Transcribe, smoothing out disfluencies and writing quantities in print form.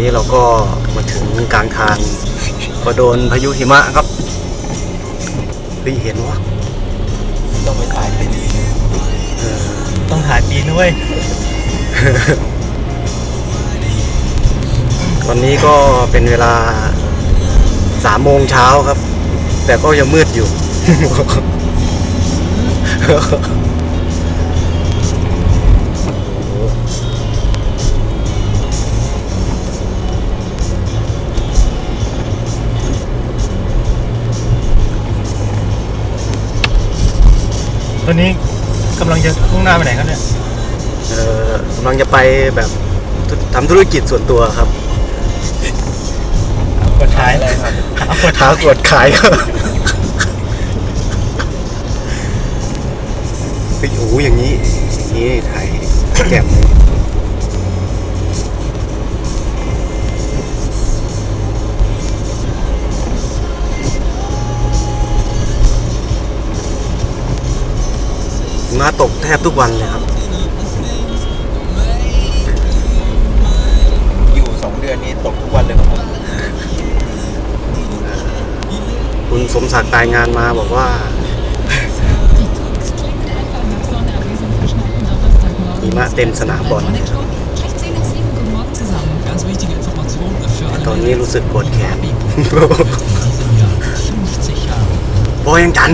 นี้เราก็มาถึงกลางทางก็โดนพายุหิมะครับเห็นวะ ต้องไปถ่ายปีนต้องถ่ายปีนด้วย วันนี้ก็เป็นเวลา3 โมงเช้าครับ แต่ก็ยังมืดอยู่ ตอนนี้กำลังจะมุ่งหน้าไปไหนครับเนี่ย กำลังจะไปแบบทำธุรกิจส่วนตัวครับ กดท้ายเลยครับ ท้ากดขายครับโอ้โหอย่างนี้ถ่ายแจ่มเลยมาตกแทบทุกวันเลยครับอยู่2 เดือนนี้ตกทุกวันเลยครับผม คุณสมศักดิ์รายงานมาบอกว่าหิมะเต็มสนามบอลตอนนี้รู้สึกปวดแขน โบยังจัน